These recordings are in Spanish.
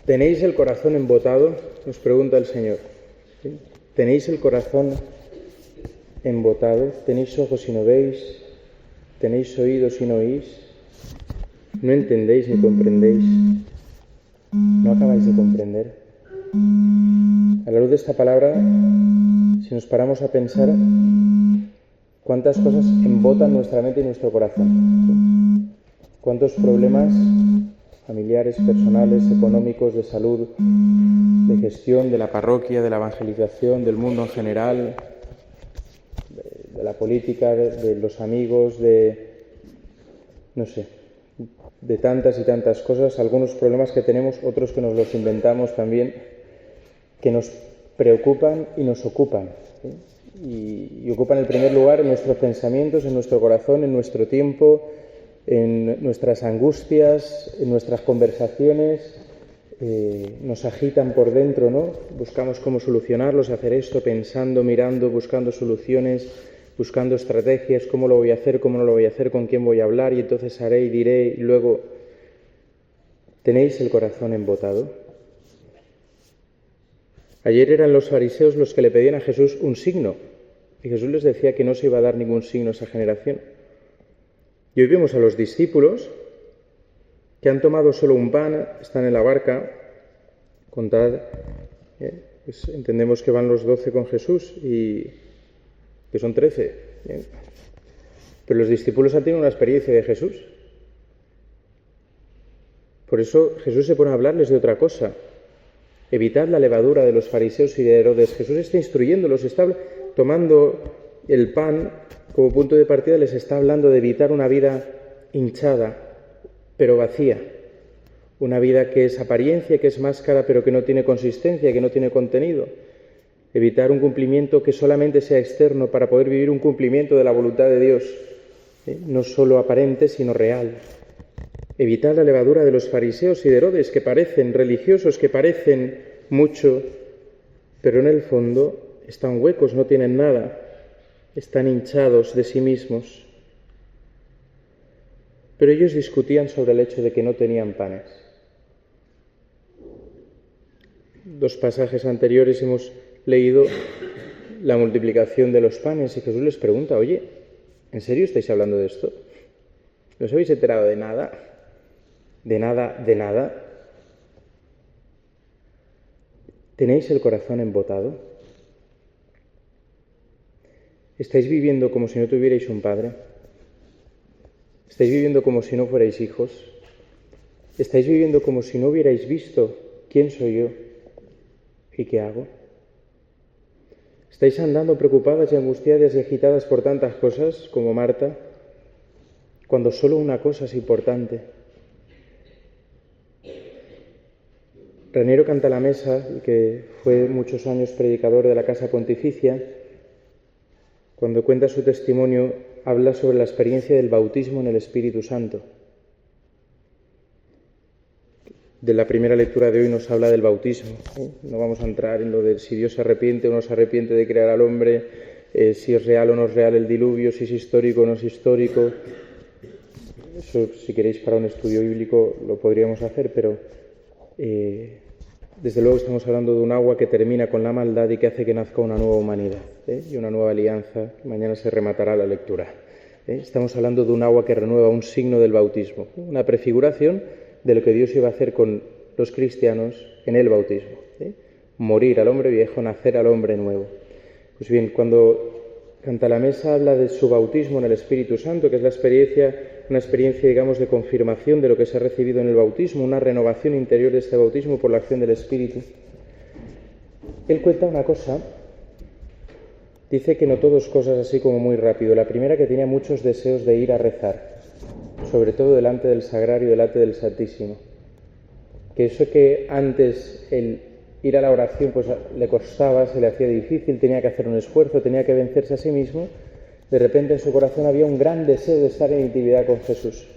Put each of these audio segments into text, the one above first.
¿Tenéis el corazón embotado? Nos pregunta el Señor. ¿Sí? ¿Tenéis el corazón embotado? ¿Tenéis ojos y no veis? ¿Tenéis oídos y no oís? ¿No entendéis ni comprendéis? ¿No acabáis de comprender? A la luz de esta palabra, si nos paramos a pensar, ¿cuántas cosas embotan nuestra mente y nuestro corazón? ¿Cuántos problemas familiares, personales, económicos, de salud, de gestión, de la parroquia, de la evangelización, del mundo en general, de la política, de los amigos, no sé, de tantas y tantas cosas, algunos problemas que tenemos, otros que nos los inventamos también, que nos preocupan y nos ocupan, ¿sí? Y ocupan el primer lugar en nuestros pensamientos, en nuestro corazón, en nuestro tiempo, en nuestras angustias, en nuestras conversaciones, nos agitan por dentro, ¿no? Buscamos cómo solucionarlos, hacer esto, pensando, mirando, buscando soluciones, buscando estrategias, cómo lo voy a hacer, cómo no lo voy a hacer, con quién voy a hablar, y entonces haré y diré, y luego, ¿tenéis el corazón embotado? Ayer eran los fariseos los que le pedían a Jesús un signo, y Jesús les decía que no se iba a dar ningún signo a esa generación. Y hoy vemos a los discípulos que han tomado solo un pan, están en la barca, contad, pues entendemos que van los 12 con Jesús y que son 13. Pero los discípulos han tenido una experiencia de Jesús. Por eso Jesús se pone a hablarles de otra cosa. Evitad la levadura de los fariseos y de Herodes. Jesús está instruyéndolos, está tomando el pan como punto de partida, les está hablando de evitar una vida hinchada, pero vacía. Una vida que es apariencia, que es máscara, pero que no tiene consistencia, que no tiene contenido. Evitar un cumplimiento que solamente sea externo para poder vivir un cumplimiento de la voluntad de Dios, no solo aparente, sino real. Evitar la levadura de los fariseos y de Herodes, que parecen religiosos, que parecen mucho, pero en el fondo están huecos, no tienen nada, están hinchados de sí mismos. Pero ellos discutían sobre el hecho de que no tenían panes. 2 pasajes anteriores hemos leído la multiplicación de los panes y Jesús les pregunta, oye, ¿en serio estáis hablando de esto? ¿No os habéis enterado de nada? ¿De nada, de nada? ¿Tenéis el corazón embotado? ¿Estáis viviendo como si no tuvierais un padre? ¿Estáis viviendo como si no fuerais hijos? ¿Estáis viviendo como si no hubierais visto quién soy yo y qué hago? ¿Estáis andando preocupadas y angustiadas y agitadas por tantas cosas como Marta, cuando solo una cosa es importante? Raniero Cantalamessa, que fue muchos años predicador de la Casa Pontificia, cuando cuenta su testimonio, habla sobre la experiencia del bautismo en el Espíritu Santo. De la primera lectura de hoy nos habla del bautismo. No vamos a entrar en lo de si Dios se arrepiente o no se arrepiente de crear al hombre, si es real o no es real el diluvio, si es histórico o no es histórico. Eso, si queréis, para un estudio bíblico lo podríamos hacer, pero desde luego estamos hablando de un agua que termina con la maldad y que hace que nazca una nueva humanidad y una nueva alianza. Mañana se rematará la lectura. Estamos hablando de un agua que renueva, un signo del bautismo, una prefiguración de lo que Dios iba a hacer con los cristianos en el bautismo. Morir al hombre viejo, nacer al hombre nuevo. Pues bien, cuando Cantalamessa habla de su bautismo en el Espíritu Santo, que es una experiencia, digamos, de confirmación de lo que se ha recibido en el bautismo, una renovación interior de este bautismo por la acción del Espíritu, él cuenta una cosa, dice que notó 2 cosas así como muy rápido. La primera, que tenía muchos deseos de ir a rezar, sobre todo delante del Sagrario, delante del Santísimo. Que eso que antes el ir a la oración pues le costaba, se le hacía difícil, tenía que hacer un esfuerzo, tenía que vencerse a sí mismo, de repente en su corazón había un gran deseo de estar en intimidad con Jesús.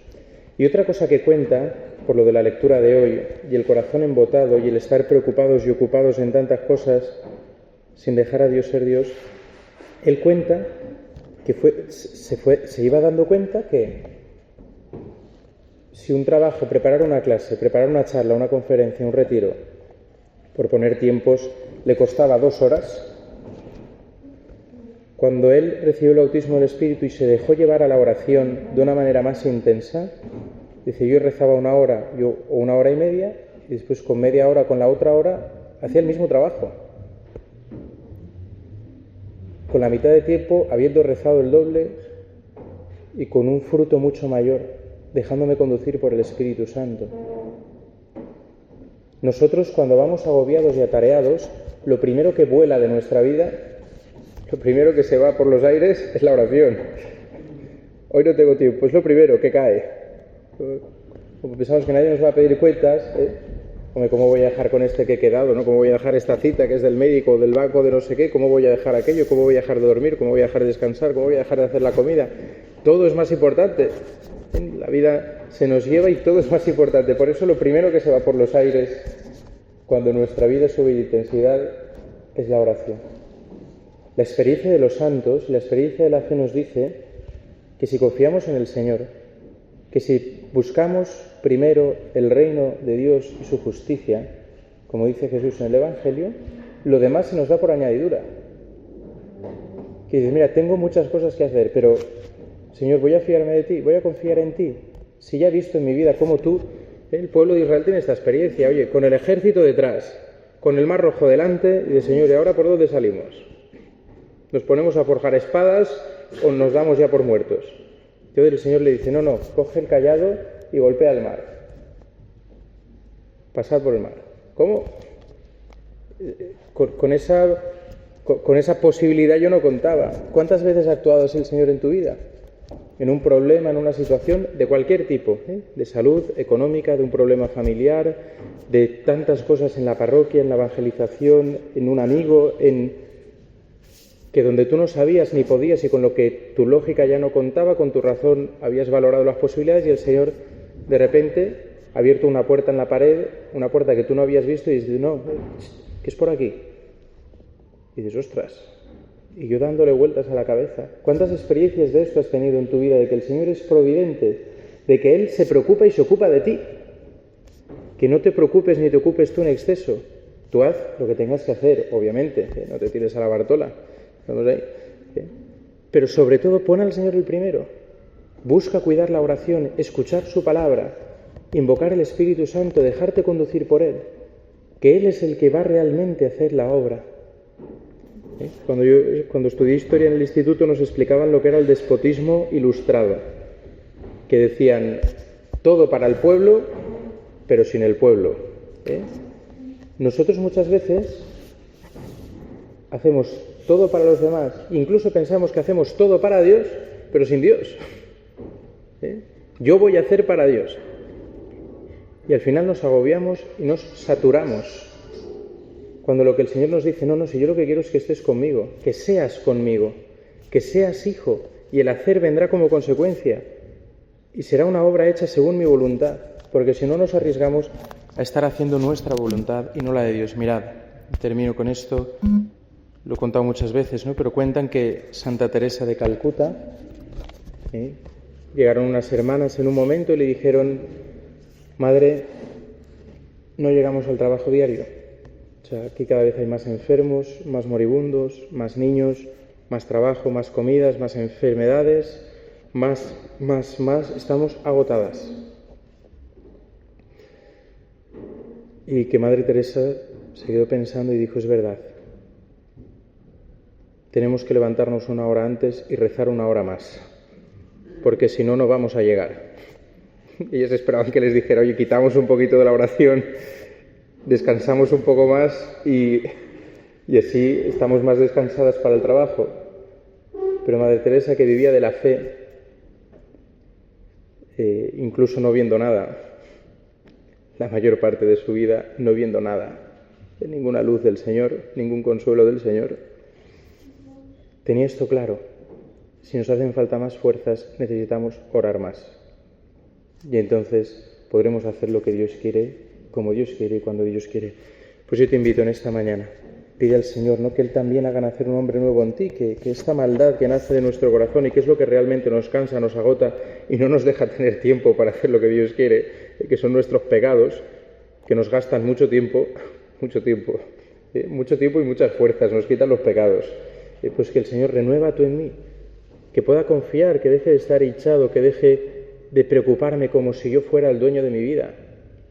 Y otra cosa que cuenta, por lo de la lectura de hoy, y el corazón embotado y el estar preocupados y ocupados en tantas cosas, sin dejar a Dios ser Dios, él cuenta que se iba dando cuenta que Si un trabajo, preparar una clase, preparar una charla, una conferencia, un retiro, por poner tiempos, le costaba 2 horas, cuando él recibió el bautismo del Espíritu y se dejó llevar a la oración de una manera más intensa, dice, yo rezaba 1 hora o 1 hora y media, y después con media hora, con la otra hora, hacía el mismo trabajo. Con la mitad de tiempo, habiendo rezado el doble y con un fruto mucho mayor, dejándome conducir por el Espíritu Santo. Nosotros, cuando vamos agobiados y atareados, lo primero que vuela de nuestra vida, lo primero que se va por los aires es la oración. Hoy no tengo tiempo, es lo primero que cae. Como pensamos que nadie nos va a pedir cuentas, Hombre, ¿cómo voy a dejar con este que he quedado? ¿No? ¿Cómo voy a dejar esta cita que es del médico o del banco de no sé qué? ¿Cómo voy a dejar aquello? ¿Cómo voy a dejar de dormir? ¿Cómo voy a dejar de descansar? ¿Cómo voy a dejar de hacer la comida? Todo es más importante. La vida se nos lleva y todo es más importante. Por eso lo primero que se va por los aires cuando nuestra vida sube de intensidad es la oración. La experiencia de los santos, la experiencia de la fe nos dice que si confiamos en el Señor, que si buscamos primero el reino de Dios y su justicia, como dice Jesús en el Evangelio, lo demás se nos da por añadidura. Que dices, mira, tengo muchas cosas que hacer, pero Señor, voy a fiarme de ti, voy a confiar en ti. Si ya he visto en mi vida cómo tú, el pueblo de Israel tiene esta experiencia, oye, con el ejército detrás, con el mar rojo delante, y de Señor, ¿y ahora por dónde salimos? ¿Nos ponemos a forjar espadas o nos damos ya por muertos? Entonces el Señor le dice, no, coge el cayado y golpea el mar. Pasad por el mar. ¿Cómo? Con esa posibilidad yo no contaba. ¿Cuántas veces ha actuado así el Señor en tu vida? En un problema, en una situación de cualquier tipo, de salud, económica, de un problema familiar, de tantas cosas en la parroquia, en la evangelización, en un amigo, que donde tú no sabías ni podías y con lo que tu lógica ya no contaba, con tu razón habías valorado las posibilidades y el Señor de repente ha abierto una puerta en la pared, una puerta que tú no habías visto y dices, no, ¿qué es por aquí? Y dices, ostras, y yo dándole vueltas a la cabeza. ¿Cuántas experiencias de esto has tenido en tu vida? De que el Señor es providente, de que Él se preocupa y se ocupa de ti. Que no te preocupes ni te ocupes tú en exceso. Tú haz lo que tengas que hacer, obviamente, no te tires a la Bartola. Estamos ahí. Pero sobre todo pon al Señor el primero. Busca cuidar la oración, escuchar su palabra, invocar el Espíritu Santo, dejarte conducir por Él, que Él es el que va realmente a hacer la obra. Cuando estudié historia en el instituto nos explicaban lo que era el despotismo ilustrado, que decían todo para el pueblo, pero sin el pueblo. Nosotros muchas veces hacemos todo para los demás, incluso pensamos que hacemos todo para Dios, pero sin Dios. Yo voy a hacer para Dios. Y al final nos agobiamos y nos saturamos. Cuando lo que el Señor nos dice, no, si yo lo que quiero es que estés conmigo, que seas conmigo, que seas hijo, y el hacer vendrá como consecuencia. Y será una obra hecha según mi voluntad, porque si no nos arriesgamos a estar haciendo nuestra voluntad y no la de Dios. Mirad, termino con esto. Lo he contado muchas veces, ¿no? Pero cuentan que Santa Teresa de Calcuta, llegaron unas hermanas en un momento y le dijeron, Madre, no llegamos al trabajo diario. O sea, aquí cada vez hay más enfermos, más moribundos, más niños, más trabajo, más comidas, más enfermedades, más, estamos agotadas. Y que Madre Teresa se quedó pensando y dijo, es verdad. Tenemos que levantarnos 1 hora antes y rezar 1 hora más, porque si no, no vamos a llegar. Ellos esperaban que les dijera, oye, quitamos un poquito de la oración, descansamos un poco más y así estamos más descansadas para el trabajo. Pero Madre Teresa, que vivía de la fe, incluso no viendo nada, la mayor parte de su vida no viendo nada, ninguna luz del Señor, ningún consuelo del Señor, tenía esto claro. Si nos hacen falta más fuerzas, necesitamos orar más. Y entonces podremos hacer lo que Dios quiere, como Dios quiere y cuando Dios quiere. Pues yo te invito en esta mañana Pide al Señor, ¿no?, que Él también haga nacer un hombre nuevo en ti, que esta maldad que nace de nuestro corazón y que es lo que realmente nos cansa, nos agota y no nos deja tener tiempo para hacer lo que Dios quiere, que son nuestros pecados, que nos gastan mucho tiempo y muchas fuerzas, nos quitan los pecados. Pues que el Señor renueva tú en mí, que pueda confiar, que deje de estar hinchado, que deje de preocuparme como si yo fuera el dueño de mi vida,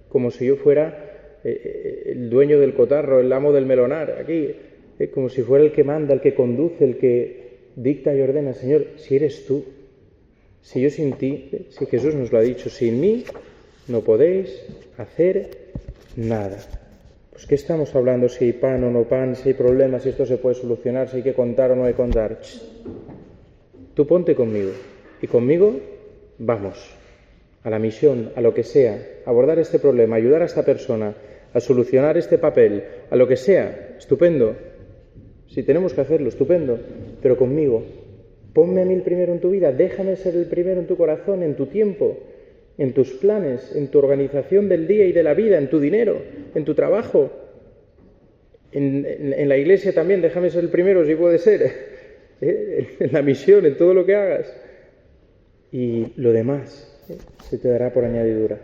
como si yo fuera el dueño del cotarro, el amo del melonar, aquí, como si fuera el que manda, el que conduce, el que dicta y ordena. Señor, si eres tú, si yo sin ti, si Jesús nos lo ha dicho, sin mí no podéis hacer nada. Pues ¿qué estamos hablando? Si hay pan o no pan, si hay problemas, si esto se puede solucionar, si hay que contar o no hay que contar. Tú ponte conmigo y conmigo vamos a la misión, a lo que sea, a abordar este problema, ayudar a esta persona, a solucionar este papel, a lo que sea, estupendo. Si tenemos que hacerlo, estupendo, pero conmigo. Ponme a mí el primero en tu vida, déjame ser el primero en tu corazón, en tu tiempo, en tus planes, en tu organización del día y de la vida, en tu dinero, en tu trabajo. En la iglesia también, déjame ser el primero si puede ser, en la misión, en todo lo que hagas. Y lo demás se te dará por añadidura.